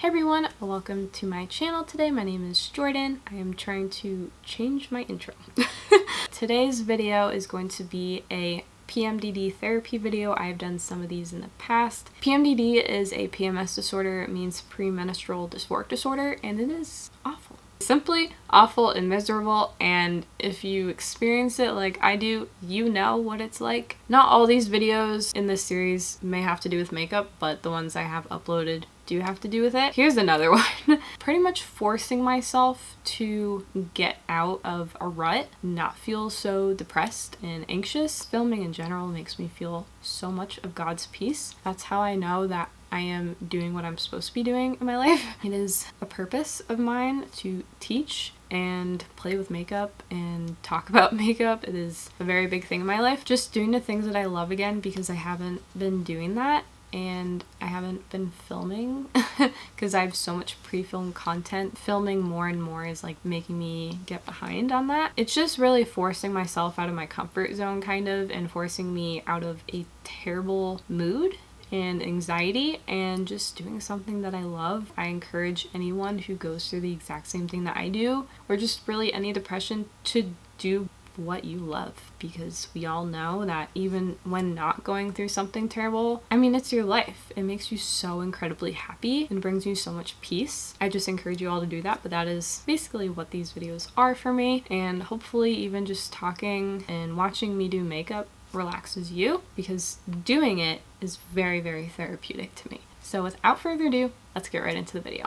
Hey everyone, welcome to my channel today. My name is Jordan. I am trying to change my intro. Today's video is going to be a PMDD therapy video. I've done some of these in the past. PMDD is a PMS disorder. It means premenstrual dysphoric disorder, and it is awful. Simply awful and miserable, and if you experience it like I do, you know what it's like. Not all these videos in this series may have to do with makeup, but the ones I have uploaded do have to do with it. Here's another one. Pretty much forcing myself to get out of a rut, not feel so depressed and anxious. Filming in general makes me feel so much of God's peace. That's how I know that I am doing what I'm supposed to be doing in my life. It is a purpose of mine to teach and play with makeup and talk about makeup. It is a very big thing in my life. Just doing the things that I love again, because I haven't been doing that. And I haven't been filming because I have so much pre-film content. Filming more and more is like making me get behind on that. It's just really forcing myself out of my comfort zone kind of, and forcing me out of a terrible mood and anxiety and just doing something that I love. I encourage anyone who goes through the exact same thing that I do, or just really any depression, to do what you love, because we all know that even when not going through something terrible, I mean, it's your life. It makes you so incredibly happy and brings you so much peace. I just encourage you all to do that, but that is basically what these videos are for me, and hopefully even just talking and watching me do makeup relaxes you, because doing it is very, very therapeutic to me. So without further ado, let's get right into the video.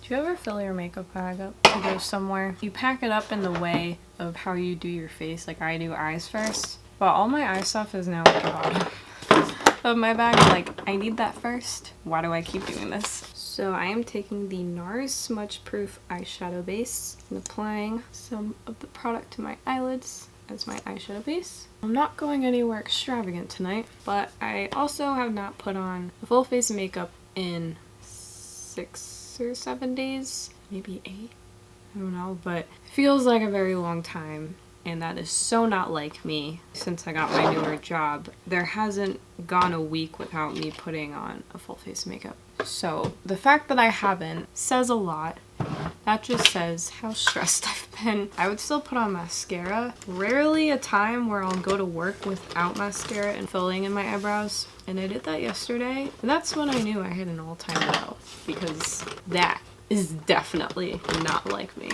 Do you ever fill your makeup bag up to go somewhere? You pack it up in the way of how you do your face, like I do eyes first. But all my eye stuff is now at the bottom of my bag. Like, I need that first. Why do I keep doing this? So I am taking the NARS Smudge Proof eyeshadow base and applying some of the product to my eyelids as my eyeshadow base. I'm not going anywhere extravagant tonight, but I also have not put on a full face of makeup in 6 or 7 days, maybe 8, I don't know, but it feels like a very long time, and that is so not like me. Since I got my newer job, there hasn't gone a week without me putting on a full face of makeup. So the fact that I haven't says a lot. That just says how stressed I've been. I would still put on mascara. Rarely a time where I'll go to work without mascara and filling in my eyebrows. And I did that yesterday. And that's when I knew I had an all-time low, because that is definitely not like me.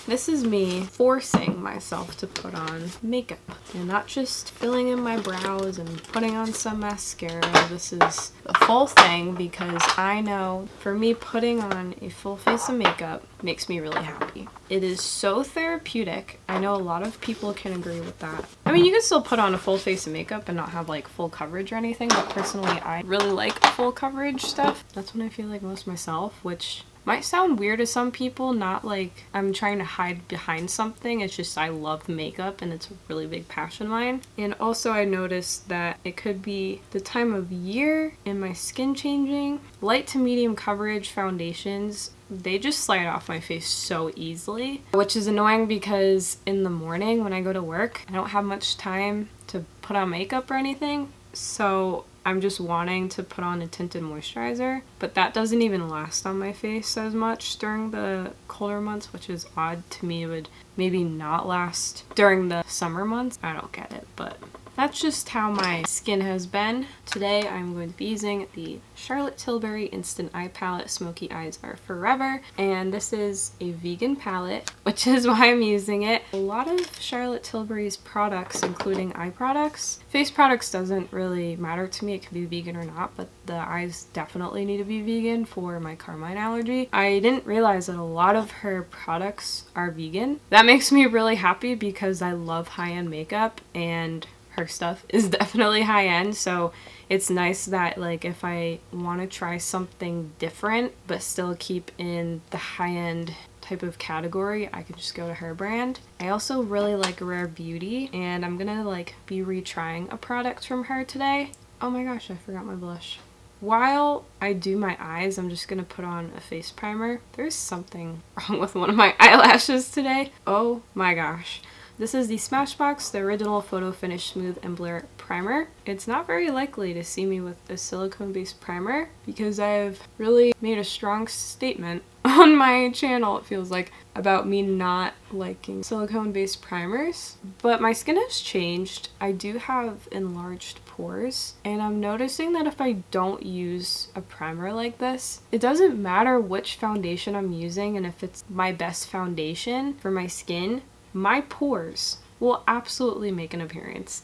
This is me forcing myself to put on makeup and not just filling in my brows and putting on some mascara. This is the full thing, because I know for me, putting on a full face of makeup makes me really happy. It is so therapeutic. I know a lot of people can agree with that. I mean, you can still put on a full face of makeup and not have like full coverage or anything, but personally I really like full coverage stuff. That's when I feel like most myself, which might sound weird to some people, not like I'm trying to hide behind something. It's just I love makeup and it's a really big passion of mine. And also I noticed that it could be the time of year and my skin changing. Light to medium coverage foundations, they just slide off my face so easily, which is annoying because in the morning when I go to work, I don't have much time to put on makeup or anything. So I'm just wanting to put on a tinted moisturizer, but that doesn't even last on my face as much during the colder months, which is odd to me. It would maybe not last during the summer months. I don't get it, but that's just how my skin has been. Today I'm going to be using the Charlotte Tilbury Instant Eye Palette Smoky Eyes Are Forever, and this is a vegan palette, which is why I'm using it. A lot of Charlotte Tilbury's products, including eye products, face products doesn't really matter to me, it can be vegan or not, but the eyes definitely need to be vegan for my carmine allergy. I didn't realize that a lot of her products are vegan. That makes me really happy because I love high-end makeup, and her stuff is definitely high-end, so it's nice that like if I want to try something different but still keep in the high-end type of category, I could just go to her brand. I also really like Rare Beauty, and I'm gonna like be retrying a product from her today. Oh my gosh, I forgot my blush. While I do my eyes, I'm just gonna put on a face primer. There's something wrong with one of my eyelashes today. Oh my gosh. This is the Smashbox, the original Photo Finish Smooth and Blur Primer. It's not very likely to see me with a silicone-based primer because I've really made a strong statement on my channel, it feels like, about me not liking silicone-based primers. But my skin has changed. I do have enlarged pores, and I'm noticing that if I don't use a primer like this, it doesn't matter which foundation I'm using and if it's my best foundation for my skin, my pores will absolutely make an appearance.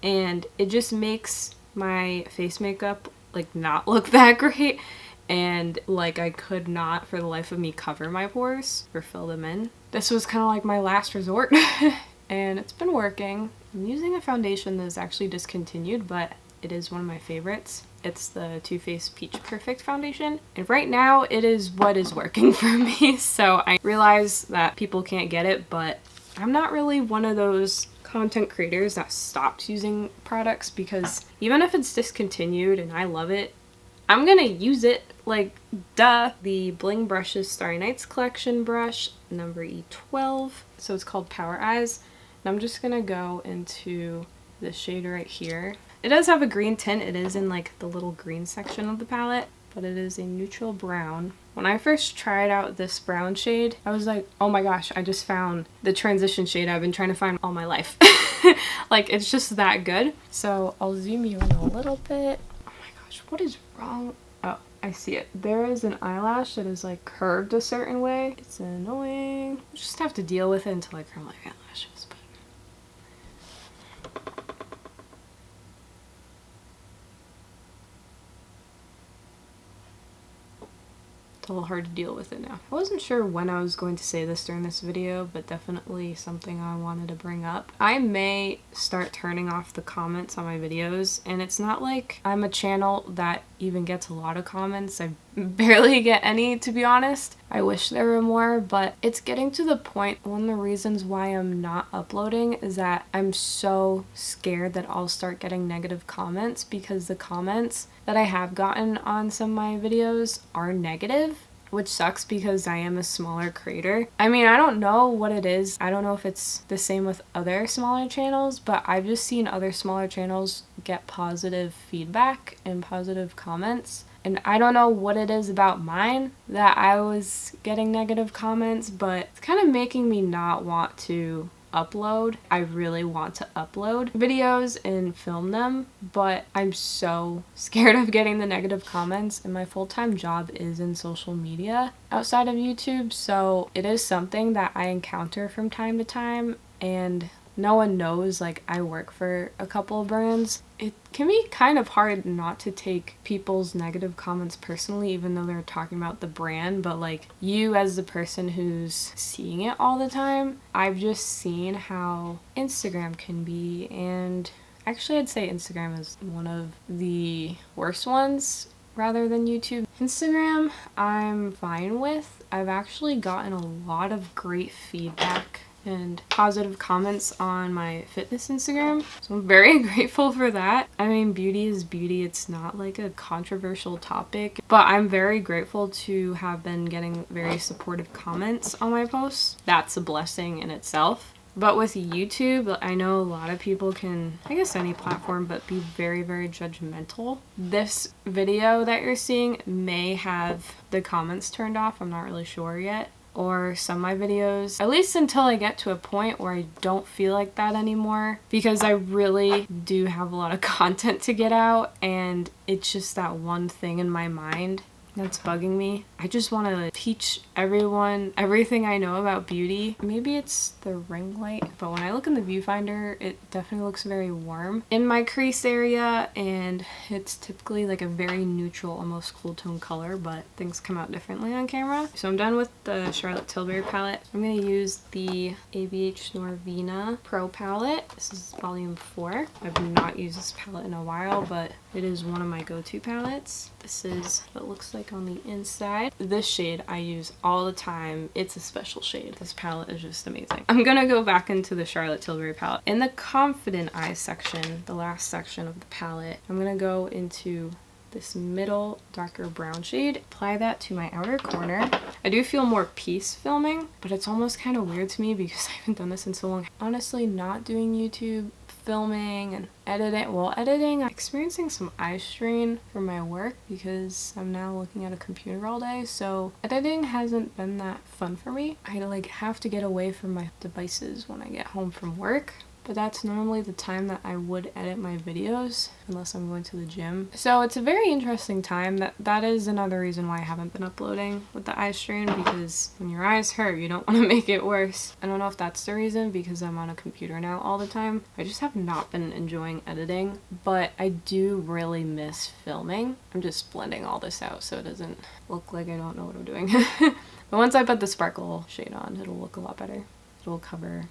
And it just makes my face makeup like not look that great, and like I could not for the life of me cover my pores or fill them in. This was kind of like my last resort and it's been working. I'm using a foundation that is actually discontinued, but it is one of my favorites. It's the Too Faced Peach Perfect foundation, and right now it is what is working for me. So I realize that people can't get it, but I'm not really one of those content creators that stopped using products, because even if it's discontinued and I love it, I'm gonna use it, like, duh. The Bling Brushes Starry Nights collection brush, number E12. So it's called Power Eyes. And I'm just gonna go into the shade right here. It does have a green tint. It is in like the little green section of the palette, but it is a neutral brown. When I first tried out this brown shade, I was like, oh my gosh, I just found the transition shade I've been trying to find all my life. Like, it's just that good. So I'll zoom you in a little bit. Oh my gosh, what is wrong? Oh, I see it. There is an eyelash that is like curved a certain way. It's annoying. I just have to deal with it until I curl my eyelashes. But a little hard to deal with it now. I wasn't sure when I was going to say this during this video, but definitely something I wanted to bring up. I may start turning off the comments on my videos, and it's not like I'm a channel that even gets a lot of comments. I barely get any, to be honest. I wish there were more, but it's getting to the point, one of the reasons why I'm not uploading is that I'm so scared that I'll start getting negative comments, because the comments that I have gotten on some of my videos are negative, which sucks because I am a smaller creator. I mean, I don't know what it is. I don't know if it's the same with other smaller channels, but I've just seen other smaller channels get positive feedback and positive comments. And I don't know what it is about mine that I was getting negative comments, but it's kind of making me not want to upload. I really want to upload videos and film them, but I'm so scared of getting the negative comments, and my full-time job is in social media outside of YouTube, so it is something that I encounter from time to time, and no one knows, like, I work for a couple of brands. It can be kind of hard not to take people's negative comments personally, even though they're talking about the brand, but like, you as the person who's seeing it all the time, I've just seen how Instagram can be, and actually I'd say Instagram is one of the worst ones rather than YouTube. Instagram I'm fine with. I've actually gotten a lot of great feedback and positive comments on my fitness Instagram, so I'm very grateful for that. I mean, beauty is beauty. It's not like a controversial topic, but I'm very grateful to have been getting very supportive comments on my posts. That's a blessing in itself. But with YouTube, I know a lot of people can, I guess any platform, but be very, very judgmental. This video that you're seeing may have the comments turned off. I'm not really sure yet. Or some of my videos, at least until I get to a point where I don't feel like that anymore, because I really do have a lot of content to get out, and it's just that one thing in my mind that's bugging me. I just want to teach everyone everything I know about beauty. Maybe it's the ring light, but when I look in the viewfinder, it definitely looks very warm in my crease area, and it's typically like a very neutral, almost cool tone color, but things come out differently on camera. So I'm done with the Charlotte Tilbury palette. I'm going to use the ABH Norvina Pro palette. This is volume 4. I've not used this palette in a while, but it is one of my go-to palettes. This is what it looks like on the inside. This shade I use all the time. It's a special shade. This palette is just amazing. I'm gonna go back into the Charlotte Tilbury palette. In the Confident Eyes section, the last section of the palette, I'm gonna go into this middle darker brown shade, apply that to my outer corner. I do feel more peace filming, but it's almost kind of weird to me because I haven't done this in so long. Honestly, not doing YouTube, filming and editing. Well, editing, I'm experiencing some eye strain from my work because I'm now looking at a computer all day, so editing hasn't been that fun for me. I like have to get away from my devices when I get home from work. But that's normally the time that I would edit my videos, unless I'm going to the gym. So it's a very interesting time. That is another reason why I haven't been uploading with the eye strain, because when your eyes hurt, you don't want to make it worse. I don't know if that's the reason, because I'm on a computer now all the time. I just have not been enjoying editing, but I do really miss filming. I'm just blending all this out so it doesn't look like I don't know what I'm doing. But once I put the sparkle shade on, it'll look a lot better. It'll cover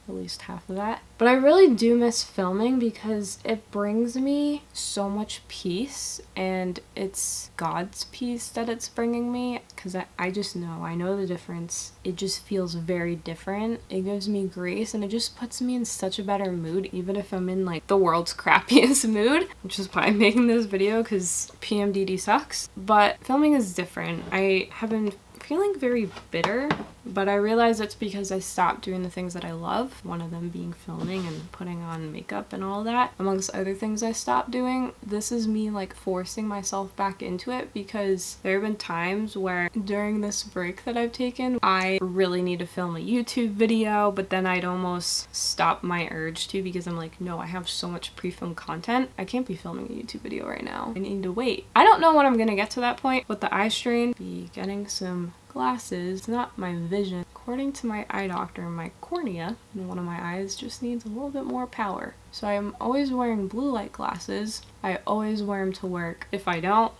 at least half of that. But I really do miss filming because it brings me so much peace, and it's God's peace that it's bringing me, because I just know, I know the difference. It just feels very different. It gives me grace, and it just puts me in such a better mood, even if I'm in like the world's crappiest mood, which is why I'm making this video, because PMDD sucks. But filming is different. I have been feeling very bitter, but I realize it's because I stopped doing the things that I love, one of them being filming and putting on makeup and all that, amongst other things I stopped doing. This is me like forcing myself back into it, because there have been times where during this break that I've taken, I really need to film a YouTube video, but then I'd almost stop my urge to, because I'm like, no, I have so much pre-filmed content. I can't be filming a YouTube video right now. I need to wait. I don't know when I'm gonna get to that point with the eye strain. Be getting some glasses. It's not my vision. According to my eye doctor, my cornea in one of my eyes just needs a little bit more power. So I'm always wearing blue light glasses. I always wear them to work. If I don't,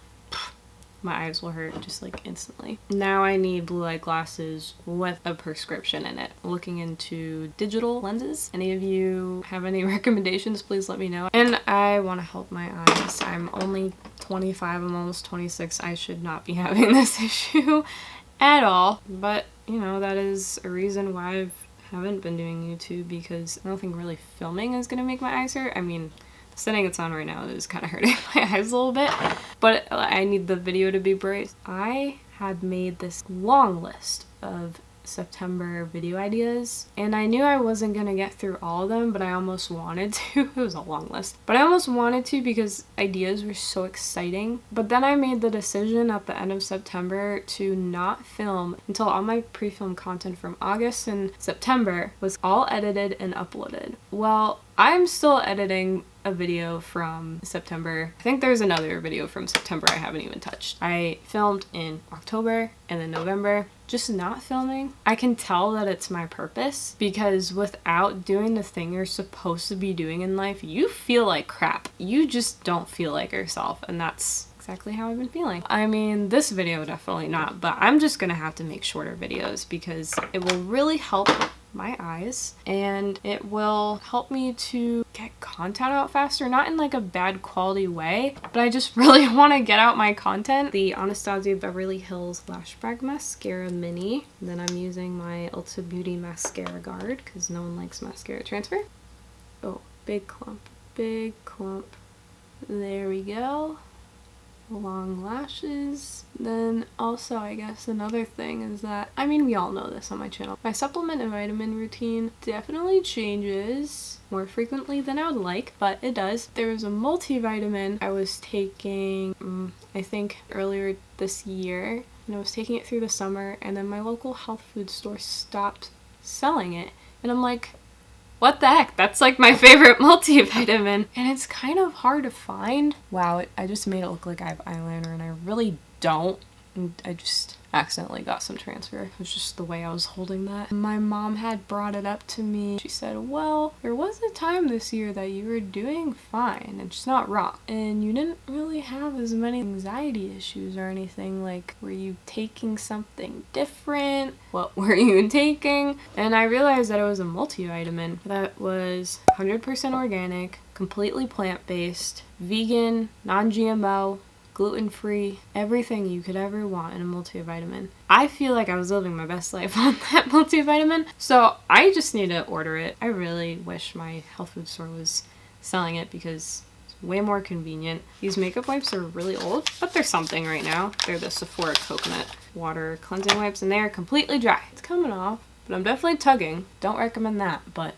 my eyes will hurt just like instantly. Now I need blue light glasses with a prescription in it. Looking into digital lenses. Any of you have any recommendations, please let me know. And I want to help my eyes. I'm only 25, I'm almost 26. I should not be having this issue at all, but you know, that is a reason why I haven't been doing YouTube, because I don't think really filming is gonna make my eyes hurt. I mean, the setting it's on right now is kind of hurting my eyes a little bit, but I need the video to be bright. I had made this long list of September video ideas, and I knew I wasn't gonna get through all of them, but I almost wanted to. It was a long list, but I almost wanted to because ideas were so exciting. But then I made the decision at the end of September to not film until all my pre-filmed content from August and September was all edited and uploaded. Well, I'm still editing a video from September. I think there's another video from September I haven't even touched. I filmed in October and then November. Just not filming. I can tell that it's my purpose, because without doing the thing you're supposed to be doing in life, you feel like crap. You just don't feel like yourself, and that's exactly how I've been feeling. I mean, this video definitely not, but I'm just gonna have to make shorter videos because it will really help my eyes, and it will help me to get content out faster, not in like a bad quality way, but I just really want to get out my content. The Anastasia Beverly Hills Lash Brag Mascara Mini. And then I'm using my Ulta Beauty Mascara Guard because no one likes mascara transfer. Oh, big clump, big clump. There we go. Long lashes. Then also, I guess another thing is that, I mean, we all know this on my channel, my supplement and vitamin routine definitely changes more frequently than I would like, but it does. There was a multivitamin I was taking I think earlier this year, and I was taking it through the summer, and then my local health food store stopped selling it, and I'm like, what the heck? That's like my favorite multivitamin. And it's kind of hard to find. Wow, I just made it look like I have eyeliner and I really don't. And I just accidentally got some transfer. It was just the way I was holding that. My mom had brought it up to me. She said, well, there was a time this year that you were doing fine. It's not wrong. And you didn't really have as many anxiety issues or anything. Like, were you taking something different? What were you taking? And I realized that it was a multivitamin that was 100% organic, completely plant-based, vegan, non-GMO, gluten-free, everything you could ever want in a multivitamin. I feel like I was living my best life on that multivitamin, so I just need to order it. I really wish my health food store was selling it because it's way more convenient. These makeup wipes are really old, but they're something right now. They're the Sephora coconut water cleansing wipes, and they are completely dry. It's coming off, but I'm definitely tugging. Don't recommend that, but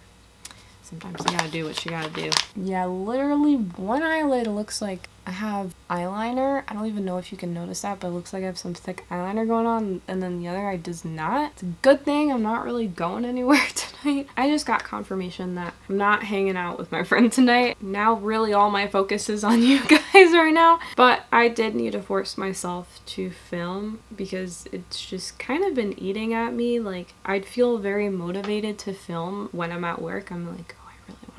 sometimes you gotta do what you gotta do. Yeah, literally one eyelid looks like I have eyeliner. I don't even know if you can notice that, but it looks like I have some thick eyeliner going on, and then the other eye does not. It's a good thing I'm not really going anywhere tonight. I just got confirmation that I'm not hanging out with my friend tonight. Now really all my focus is on you guys right now. But I did need to force myself to film because it's just kind of been eating at me. Like, I'd feel very motivated to film when I'm at work. I'm like,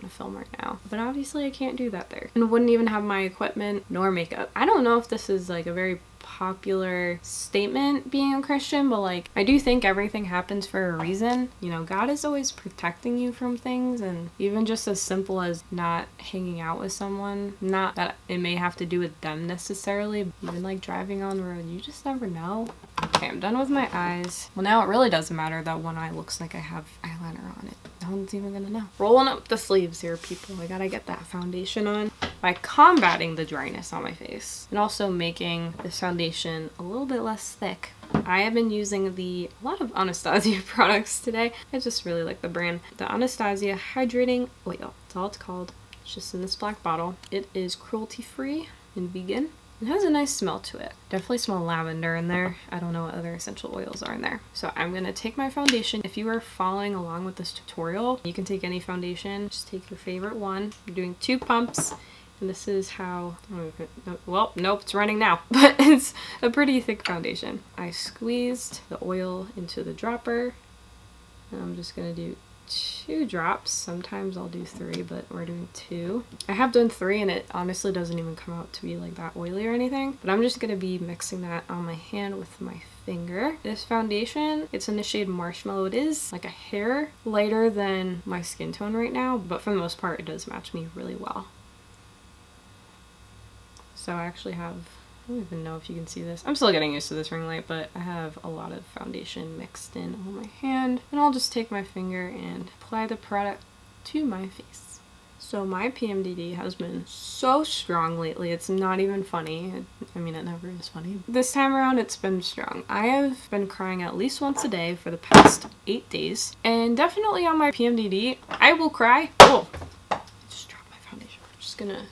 to film right now, but obviously I can't do that there, and wouldn't even have my equipment nor makeup. I don't know if this is like a very popular statement being a Christian, but like, I do think everything happens for a reason. You know, God is always protecting you from things, and even just as simple as not hanging out with someone, not that it may have to do with them necessarily, even like driving on the road, you just never know. Okay, I'm done with my eyes. Well, now it really doesn't matter that one eye looks like I have eyeliner on it. No one's even gonna know. Rolling up the sleeves here, people. I gotta get that foundation on by combating the dryness on my face and also making this foundation a little bit less thick. I have been using a lot of Anastasia products today. I just really like the brand. The Anastasia Hydrating Oil. That's all it's called. It's just in this black bottle. It is cruelty-free and vegan. It has a nice smell to it. Definitely smell lavender in there. I don't know what other essential oils are in there. So I'm gonna take my foundation. If you are following along with this tutorial, you can take any foundation. Just take your favorite one. I'm doing 2 pumps. And this is how, well, nope, it's running now. But it's a pretty thick foundation. I squeezed the oil into the dropper. And I'm just gonna do 2 drops. Sometimes I'll do 3, but we're doing 2. I have done 3 and it honestly doesn't even come out to be like that oily or anything, but I'm just going to be mixing that on my hand with my finger. This foundation, it's in the shade Marshmallow. It is like a hair lighter than my skin tone right now, but for the most part it does match me really well. So I actually have, I don't even know if you can see this. I'm still getting used to this ring light, but I have a lot of foundation mixed in on my hand. And I'll just take my finger and apply the product to my face. So my PMDD has been so strong lately, it's not even funny. I mean, it never is funny. This time around, it's been strong. I have been crying at least once a day for the past 8 days. And definitely on my PMDD, I will cry. Oh, I just dropped my foundation. I'm just gonna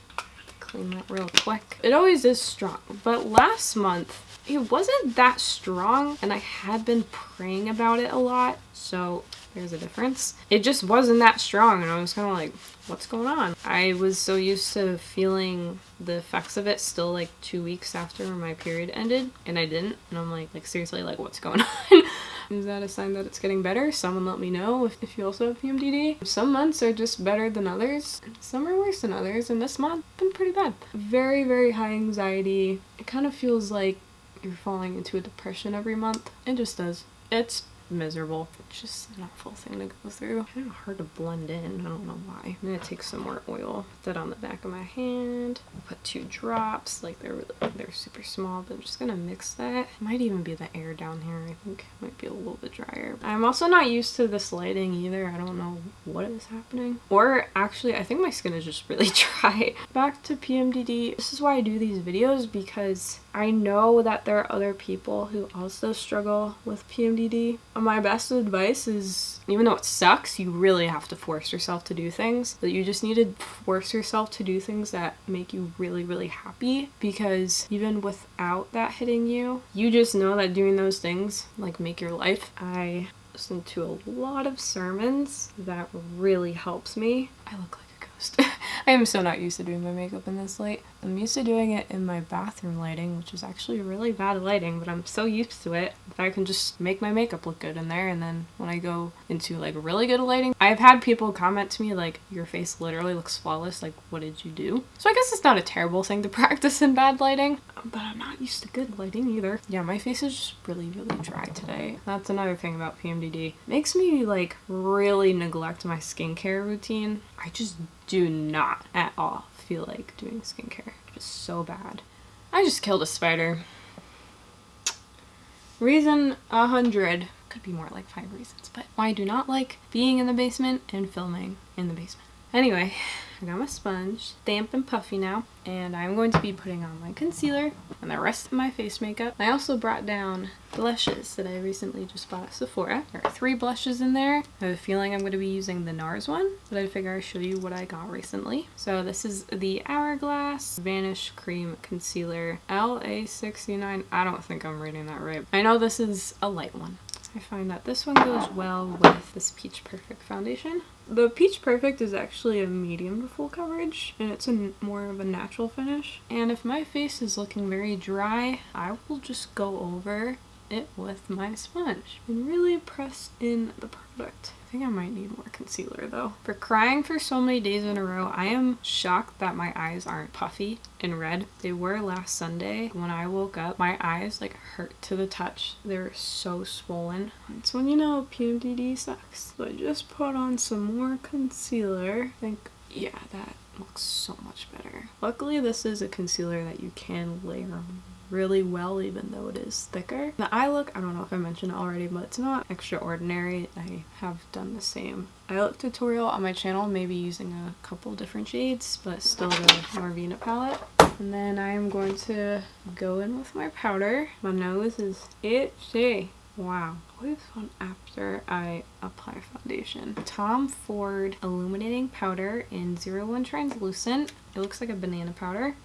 clean that real quick. It always is strong, but last month it wasn't that strong, and I had been praying about it a lot, so there's a difference. It just wasn't that strong, and I was kind of like, what's going on? I was so used to feeling the effects of it still like 2 weeks after my period ended, and I didn't, and I'm like seriously, like, what's going on? Is that a sign that it's getting better? Someone let me know if you also have PMDD. Some months are just better than others. Some are worse than others, and this month been pretty bad. Very, very high anxiety. It kind of feels like you're falling into a depression every month. It just does. It's miserable. It's just an awful thing to go through. Kind of hard to blend in. I don't know why. I'm gonna take some more oil, put that on the back of my hand, put 2 drops. Like, they're super small, but I'm just gonna mix that. It might even be the air down here. I think it might be a little bit drier. I'm also not used to this lighting either. I don't know what is happening. Or actually, I think my skin is just really dry. Back to PMDD. This is why I do these videos, because I know that there are other people who also struggle with PMDD. My best advice is, even though it sucks, you really have to force yourself to do things. But you just need to force yourself to do things that make you really, really happy, because even without that hitting you, you just know that doing those things like make your life. I listen to a lot of sermons. That really helps me. I look like a ghost. I am so not used to doing my makeup in this light. I'm used to doing it in my bathroom lighting, which is actually really bad lighting, but I'm so used to it that I can just make my makeup look good in there. And then when I go into like really good lighting, I've had people comment to me like, your face literally looks flawless, like, what did you do? So I guess it's not a terrible thing to practice in bad lighting, but I'm not used to good lighting either. Yeah, my face is just really, really dry today. That's another thing about PMDD. It makes me like really neglect my skincare routine. I just do not at all feel like doing skincare. Just so bad. I just killed a spider. Reason 100. Could be more like 5 reasons, but why I do not like being in the basement and filming in the basement. Anyway, I got my sponge, damp and puffy now, and I'm going to be putting on my concealer and the rest of my face makeup. I also brought down blushes that I recently just bought at Sephora. There are 3 blushes in there. I have a feeling I'm going to be using the NARS one, but I figure I'll show you what I got recently. So this is the Hourglass Vanish Cream Concealer LA69. I don't think I'm reading that right. I know this is a light one. I find that this one goes well with this Peach Perfect foundation. The Peach Perfect is actually a medium to full coverage, and it's more of a natural finish. And if my face is looking very dry, I will just go over it with my sponge and really press in the product. I think I might need more concealer though. For crying for so many days in a row, I am shocked that my eyes aren't puffy and red. They were last Sunday. When I woke up, my eyes like hurt to the touch. They were so swollen. That's when you know PMDD sucks. So I just put on some more concealer. I think, yeah, that looks so much better. Luckily, this is a concealer that you can layer on really well, even though it is thicker. The eye look, I don't know if I mentioned it already, but it's not extraordinary. I have done the same eye look tutorial on my channel, maybe using a couple different shades, but still the Marvina palette. And then I'm going to go in with my powder. My nose is itchy. Wow. What is fun after I apply foundation? Tom Ford Illuminating Powder in 01 Translucent. It looks like a banana powder.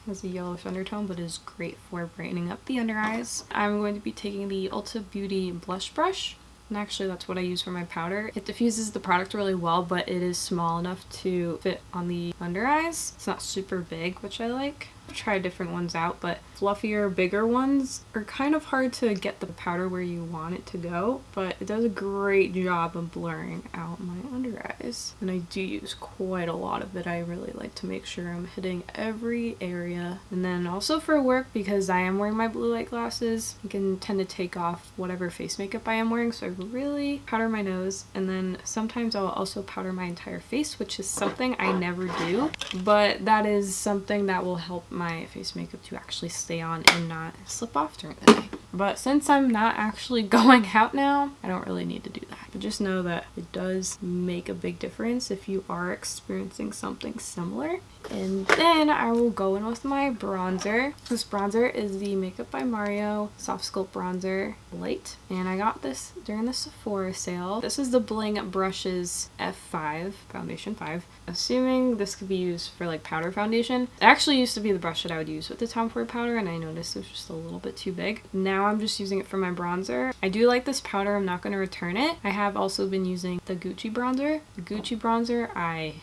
Has a yellowish undertone, but is great for brightening up the under eyes. I'm going to be taking the Ulta Beauty blush brush, and actually that's what I use for my powder. It diffuses the product really well, but it is small enough to fit on the under eyes. It's not super big, which I like. I've tried different ones out, but fluffier, bigger ones are kind of hard to get the powder where you want it to go, but it does a great job of blurring out my under eyes. And I do use quite a lot of it. I really like to make sure I'm hitting every area. And then also for work, because I am wearing my blue light glasses, I can tend to take off whatever face makeup I am wearing, so I really powder my nose. And then sometimes I'll also powder my entire face, which is something I never do, but that is something that will help my face makeup to actually stay on and not slip off during the day. But since I'm not actually going out now, I don't really need to do that. But just know that it does make a big difference if you are experiencing something similar. And then I will go in with my bronzer. This bronzer is the Makeup by Mario Soft Sculpt Bronzer Light. And I got this during the Sephora sale. This is the Bling Brushes F5, Foundation 5. Assuming this could be used for like powder foundation. It actually used to be the brush that I would use with the Tom Ford powder, and I noticed it was just a little bit too big. Now I'm just using it for my bronzer. I do like this powder. I'm not going to return it. I have also been using the Gucci bronzer. The Gucci bronzer, I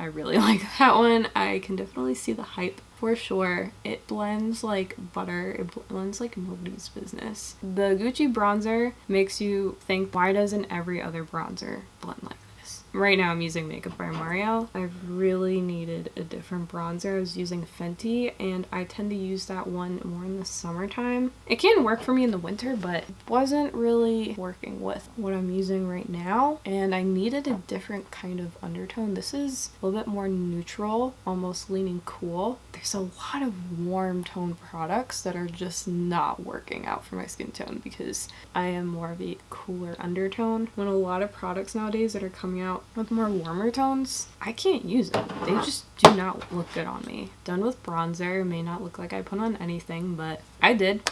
really like that one. I can definitely see the hype for sure. It blends like butter. It blends like nobody's business. The Gucci bronzer makes you think, why doesn't every other bronzer blend like this? Right now I'm using Makeup by Mario. I've really needed a different bronzer. I was using Fenty, and I tend to use that one more in the summertime. It can work for me in the winter, but it wasn't really working with what I'm using right now, and I needed a different kind of undertone. This is a little bit more neutral, almost leaning cool. There's a lot of warm tone products that are just not working out for my skin tone because I am more of a cooler undertone. When a lot of products nowadays that are coming out with more warmer tones, I can't use them. They just do not look good on me. Done with bronzer, may not look like I put on anything, but I did.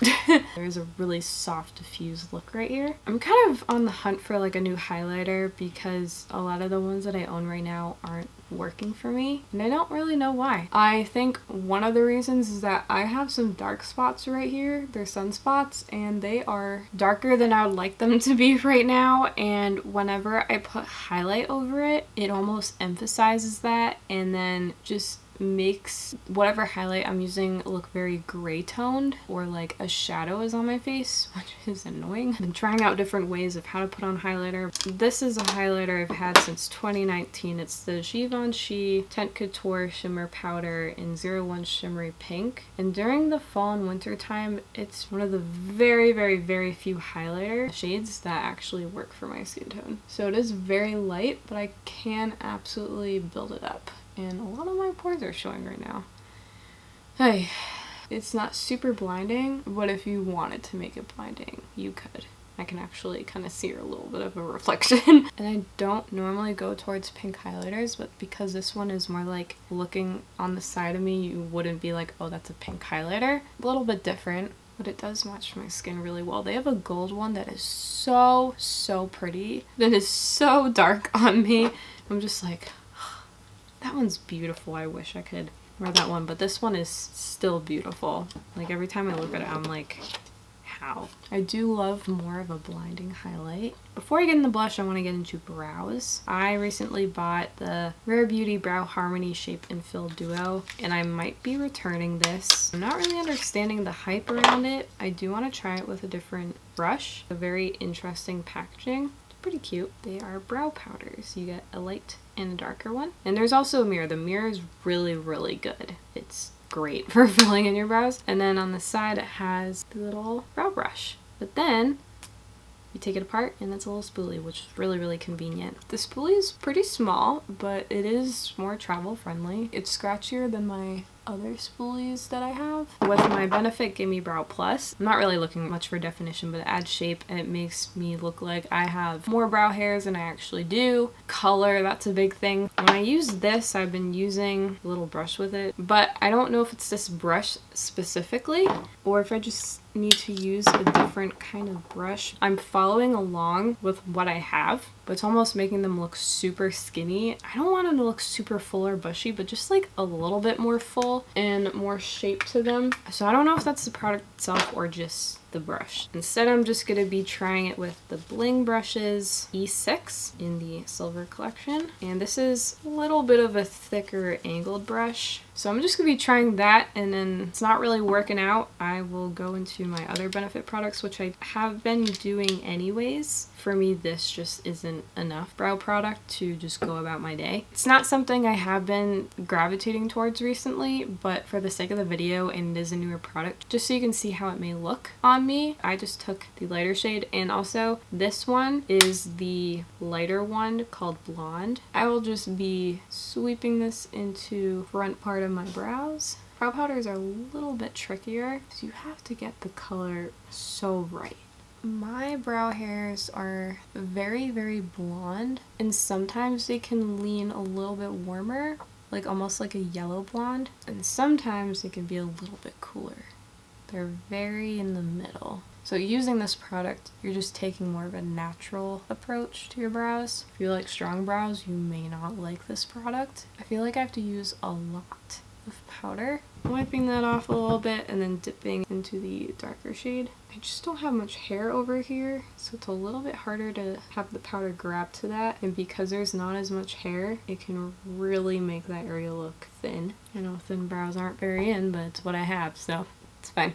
There's a really soft diffused look right here. I'm kind of on the hunt for like a new highlighter because a lot of the ones that I own right now aren't working for me, and I don't really know why. I think one of the reasons is that I have some dark spots right here. They're sunspots, and they are darker than I would like them to be right now, and whenever I put highlight over it, it almost emphasizes that and then just makes whatever highlight I'm using look very gray toned, or like a shadow is on my face, which is annoying. I've been trying out different ways of how to put on highlighter. This is a highlighter I've had since 2019. It's the Givenchy Teint Couture Shimmer Powder in 01 Shimmery Pink. And during the fall and winter time, it's one of the very, very, very few highlighter shades that actually work for my skin tone. So it is very light, but I can absolutely build it up. And a lot of my pores are showing right now. Hey, it's not super blinding, but if you wanted to make it blinding, you could. I can actually kind of see a little bit of a reflection. And I don't normally go towards pink highlighters, but because this one is more like looking on the side of me, you wouldn't be like, oh, that's a pink highlighter. A little bit different, but it does match my skin really well. They have a gold one that is so, so pretty. That is so dark on me. I'm just like, that one's beautiful. I wish I could wear that one, but this one is still beautiful. Like every time I look at it, I'm like, how? I do love more of a blinding highlight. Before I get into blush, I want to get into brows. I recently bought the Rare Beauty Brow Harmony Shape and Fill Duo, and I might be returning this. I'm not really understanding the hype around it. I do want to try it with a different brush. A very interesting packaging. It's pretty cute. They are brow powders. You get a light and a darker one. And there's also a mirror. The mirror is really, really good. It's great for filling in your brows. And then on the side it has the little brow brush. But then you take it apart and it's a little spoolie, which is really, really convenient. The spoolie is pretty small, but it is more travel friendly. It's scratchier than my other spoolies that I have. With my Benefit Gimme Brow Plus, I'm not really looking much for definition, but it adds shape and it makes me look like I have more brow hairs than I actually do. Color, that's a big thing. When I use this, I've been using a little brush with it, but I don't know if it's this brush specifically or if I just need to use a different kind of brush. I'm following along with what I have, but it's almost making them look super skinny. I don't want them to look super full or bushy, but just like a little bit more full and more shape to them. So I don't know if that's the product itself or just the brush. Instead, I'm just going to be trying it with the Bling Brushes E6 in the Silver collection. And this is a little bit of a thicker angled brush. So I'm just going to be trying that, and then it's not really working out, I will go into my other Benefit products, which I have been doing anyways. For me, this just isn't enough brow product to just go about my day. It's not something I have been gravitating towards recently, but for the sake of the video, and it is a newer product, just so you can see how it may look on me, I just took the lighter shade, and also this one is the lighter one called Blonde. I will just be sweeping this into front part of my brows. Brow powders are a little bit trickier because you have to get the color so right. My brow hairs are very, very blonde, and sometimes they can lean a little bit warmer, like almost like a yellow blonde, and sometimes they can be a little bit cooler. They're very in the middle. So using this product, you're just taking more of a natural approach to your brows. If you like strong brows, you may not like this product. I feel like I have to use a lot of powder. Wiping that off a little bit and then dipping into the darker shade. I just don't have much hair over here, so it's a little bit harder to have the powder grab to that. And because there's not as much hair, it can really make that area look thin. I know thin brows aren't very in, but it's what I have, so it's fine.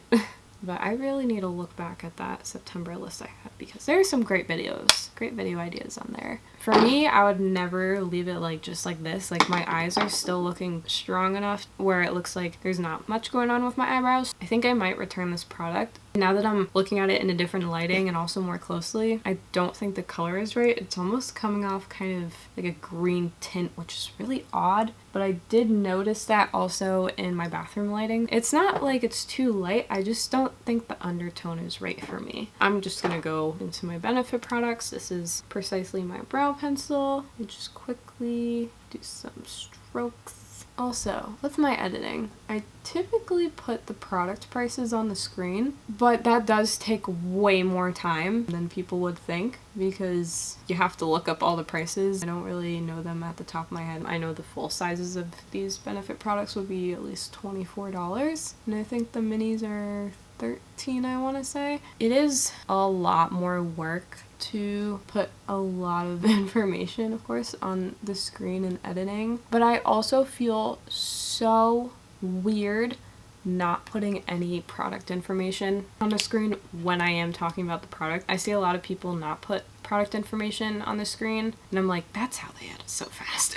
But I really need to look back at that September list I had because there are some great videos, great video ideas on there. For me, I would never leave it like just like this. Like my eyes are still looking strong enough where it looks like there's not much going on with my eyebrows. I think I might return this product. Now that I'm looking at it in a different lighting and also more closely, I don't think the color is right. It's almost coming off kind of like a green tint, which is really odd. But I did notice that also in my bathroom lighting. It's not like it's too light, I just don't think the undertone is right for me. I'm just gonna go into my Benefit products. This is precisely my brow pencil. And just quickly do some strokes. Also, with my editing, I typically put the product prices on the screen, but that does take way more time than people would think because you have to look up all the prices. I don't really know them at the top of my head. I know the full sizes of these Benefit products would be at least $24, and I think the minis are $13, I want to say. It is a lot more work to put a lot of information, of course, on the screen and editing, but I also feel so weird not putting any product information on the screen when I am talking about the product. I see a lot of people not put product information on the screen, and I'm like, that's how they edit so fast.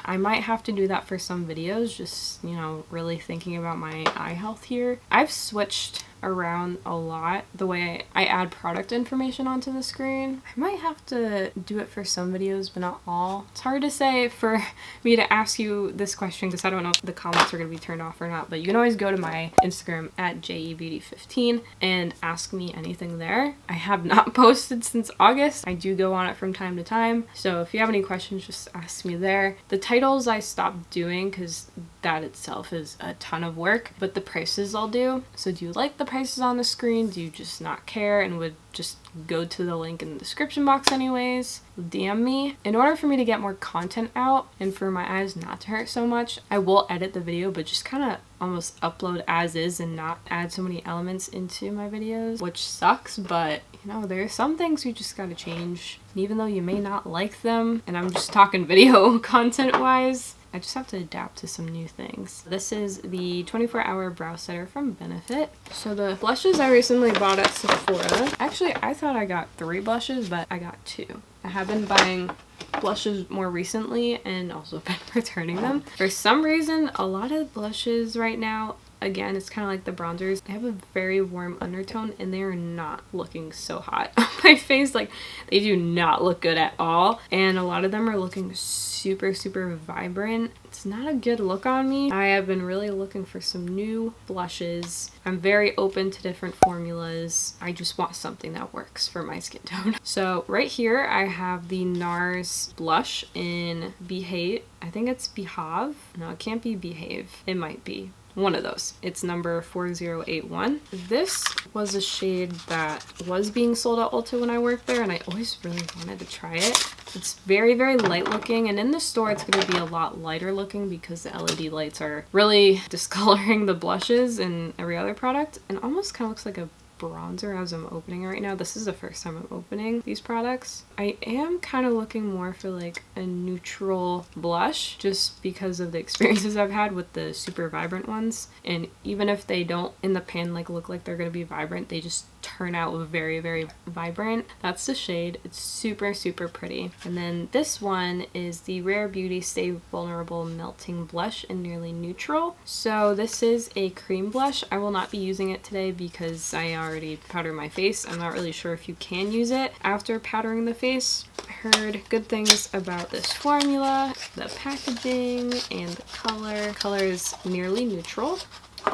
I might have to do that for some videos, just, you know, really thinking about my eye health here. I've switched around a lot the way I add product information onto the screen. I might have to do it for some videos, but not all. It's hard to say for me to ask you this question because I don't know if the comments are going to be turned off or not, but you can always go to my Instagram at JEBeauty15 and ask me anything there. I have not posted since August. I do go on it from time to time, so if you have any questions, just ask me there. The titles I stopped doing because that itself is a ton of work, but the prices I'll do. So do you like the prices on the screen? Do you just not care and would just go to the link in the description box anyways? DM me. In order for me to get more content out and for my eyes not to hurt so much, I will edit the video, but just kind of almost upload as is and not add so many elements into my videos, which sucks, but you know, there's some things you just gotta change. And even though you may not like them, and I'm just talking video content wise, I just have to adapt to some new things. This is the 24-hour brow setter from Benefit. So the blushes I recently bought at Sephora. Actually, I thought I got 3 blushes, but I got 2. I have been buying blushes more recently and also been returning them. For some reason, a lot of blushes right now, again, it's kind of like the bronzers, they have a very warm undertone and they are not looking so hot on my face. Like, they do not look good at all, and a lot of them are looking super vibrant. It's not a good look on me. I have been really looking for some new blushes. I'm very open to different formulas. I just want something that works for my skin tone. So right here I have the NARS blush in Behave. I think it's Behave. No, it can't be Behave. It might be. One of those. It's number 4081. This was a shade that was being sold at Ulta when I worked there, and I always really wanted to try it. It's very light looking, and in the store it's going to be a lot lighter looking because the LED lights are really discoloring the blushes and every other product, and almost kind of looks like a bronzer as I'm opening it right now. This is the first time I'm opening these products. I am kind of looking more for like a neutral blush just because of the experiences I've had with the super vibrant ones, and even if they don't in the pan like look like they're gonna be vibrant, they just turn out very vibrant. That's the shade. It's super pretty. And then this one is the Rare Beauty Stay Vulnerable Melting Blush in Nearly Neutral. So this is a cream blush. I will not be using it today because I already powdered my face. I'm not really sure if you can use it after powdering the face. I heard good things about this formula, the packaging, and the color. Color is nearly neutral.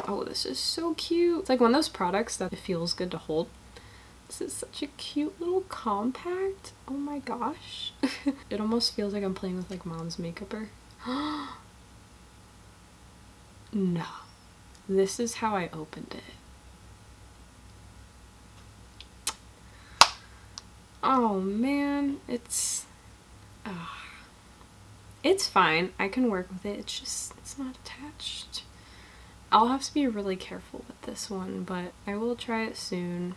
Oh, this is so cute. It's like one of those products that it feels good to hold. This is such a cute little compact. Oh my gosh. It almost feels like I'm playing with like mom's makeup. No. This is how I opened it. Oh man, it's fine. I can work with it. It's just, it's not attached. I'll have to be really careful with this one, but I will try it soon.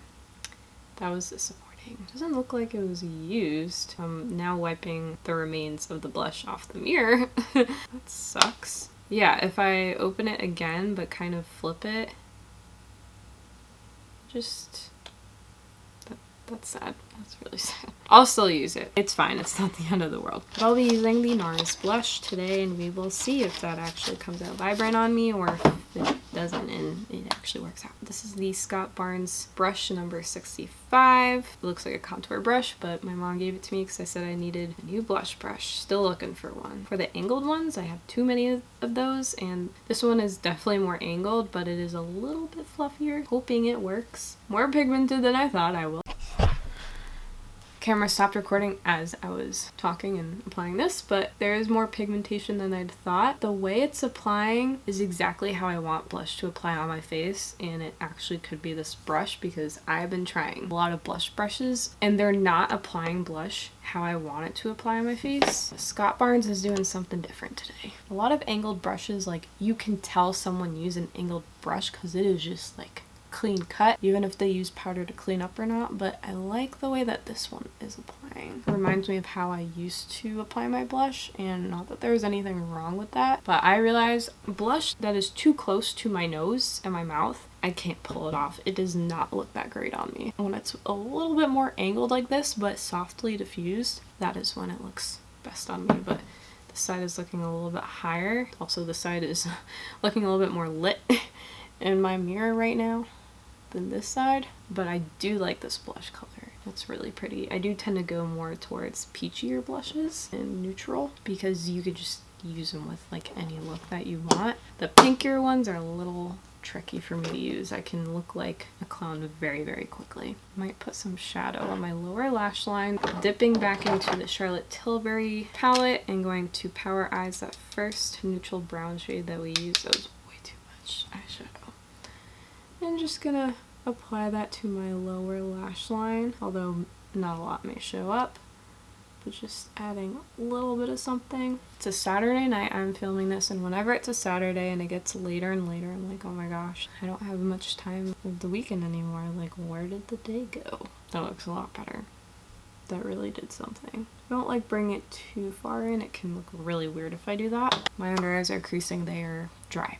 That was disappointing. It doesn't look like it was used. I'm now wiping the remains of the blush off the mirror. That sucks. Yeah, if I open it again but kind of flip it, just... That's sad. That's really sad. I'll still use it. It's fine. It's not the end of the world. But I'll be using the NARS blush today, and we will see if that actually comes out vibrant on me or if it doesn't and it actually works out. This is the Scott Barnes brush number 65. It looks like a contour brush, but my mom gave it to me because I said I needed a new blush brush. Still looking for one. For the angled ones, I have too many of those, and this one is definitely more angled, but it is a little bit fluffier. Hoping it works. More pigmented than I thought I will. Camera stopped recording as I was talking and applying this, but there is more pigmentation than I'd thought. The way it's applying is exactly how I want blush to apply on my face, and it actually could be this brush because I've been trying a lot of blush brushes and they're not applying blush how I want it to apply on my face. Scott Barnes is doing something different today. A lot of angled brushes, like, you can tell someone used an angled brush because it is just like clean cut, even if they use powder to clean up or not, but I like the way that this one is applying. It reminds me of how I used to apply my blush, and not that there's anything wrong with that, but I realize blush that is too close to my nose and my mouth, I can't pull it off. It does not look that great on me. When it's a little bit more angled like this, but softly diffused, that is when it looks best on me. But this side is looking a little bit higher. Also, this side is looking a little bit more lit in my mirror right now. than this side, but I do like this blush color. It's really pretty. I do tend to go more towards peachier blushes and neutral because you could just use them with like any look that you want. The pinkier ones are a little tricky for me to use. I can look like a clown very, very quickly. Might put some shadow on my lower lash line. Dipping back into the Charlotte Tilbury palette and going to Power Eyes, that first neutral brown shade that we used. That was way too much eyeshadow. And just gonna apply that to my lower lash line, although not a lot may show up. But just adding a little bit of something. It's a Saturday night I'm filming this, and whenever it's a Saturday and it gets later and later, I'm like, oh my gosh, I don't have much time with the weekend anymore. Like, where did the day go? That looks a lot better. That really did something. Don't like bring it too far in. It can look really weird if I do that. My under eyes are creasing. They are dry.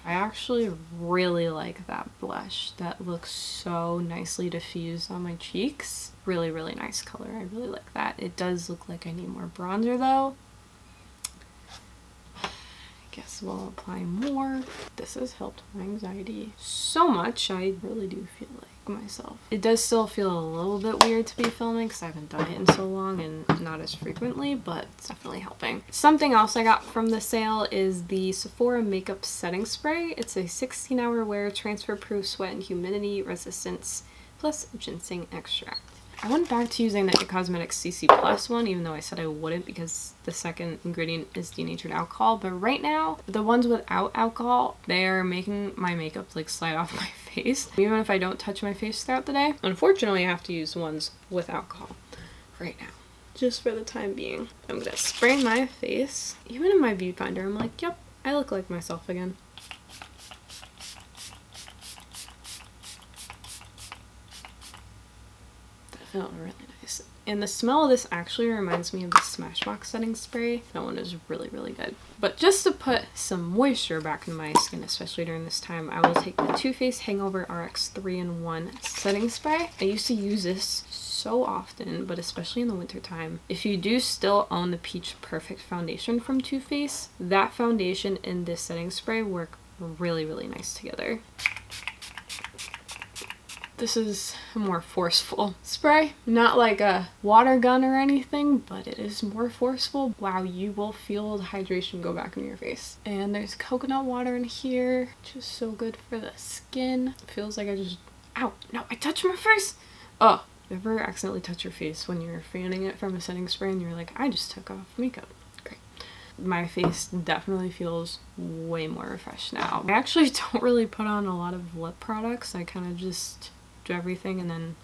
I actually really like that blush. That looks so nicely diffused on my cheeks. Really, really nice color. I really like that. It does look like I need more bronzer though. I guess we'll apply more. This has helped my anxiety so much. I really do feel like myself. It does still feel a little bit weird to be filming because I haven't done it in so long and not as frequently, but it's definitely helping. Something else I got from the sale is the Sephora makeup setting spray. It's a 16-hour wear, transfer proof, sweat and humidity resistance, plus ginseng extract. I went back to using the IT Cosmetics CC Plus one, even though I said I wouldn't because the second ingredient is denatured alcohol. But right now, the ones without alcohol, they are making my makeup like slide off my face, even if I don't touch my face throughout the day. Unfortunately, I have to use ones with alcohol right now, just for the time being. I'm gonna spray my face. Even in my viewfinder, I'm like, yep, I look like myself again. Felt really nice. And the smell of this actually reminds me of the Smashbox setting spray. That one is really, really good. But just to put some moisture back in my skin, especially during this time, I will take the Too Faced Hangover RX 3-in-1 setting spray. I used to use this so often, but especially in the winter time. If you do still own the Peach Perfect foundation from Too Faced, that foundation and this setting spray work really, really nice together. This is a more forceful spray. Not like a water gun or anything, but it is more forceful. Wow, you will feel the hydration go back in your face. And there's coconut water in here. Just so good for the skin. It feels like I just... Ow! No, I touched my face! Oh, ever accidentally touch your face when you're fanning it from a setting spray and you're like, I just took off makeup. Great. My face definitely feels way more refreshed now. I actually don't really put on a lot of lip products. I kind of just everything and then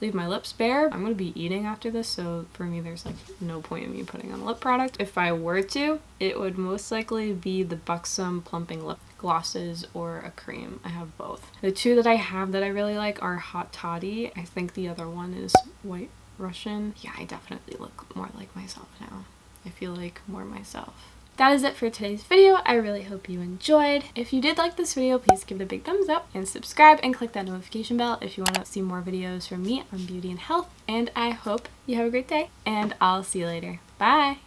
leave my lips bare. I'm gonna be eating after this, so for me there's like no point in me putting on lip product. If I were to, it would most likely be the Buxom plumping lip glosses or a cream. I have both. The two that I have that I really like are Hot Toddy. I think the other one is White Russian. Yeah, I definitely look more like myself now. I feel like more myself. That is it for today's video. I really hope you enjoyed. If you did like this video, please give it a big thumbs up and subscribe and click that notification bell if you want to see more videos from me on beauty and health. And I hope you have a great day, and I'll see you later. Bye!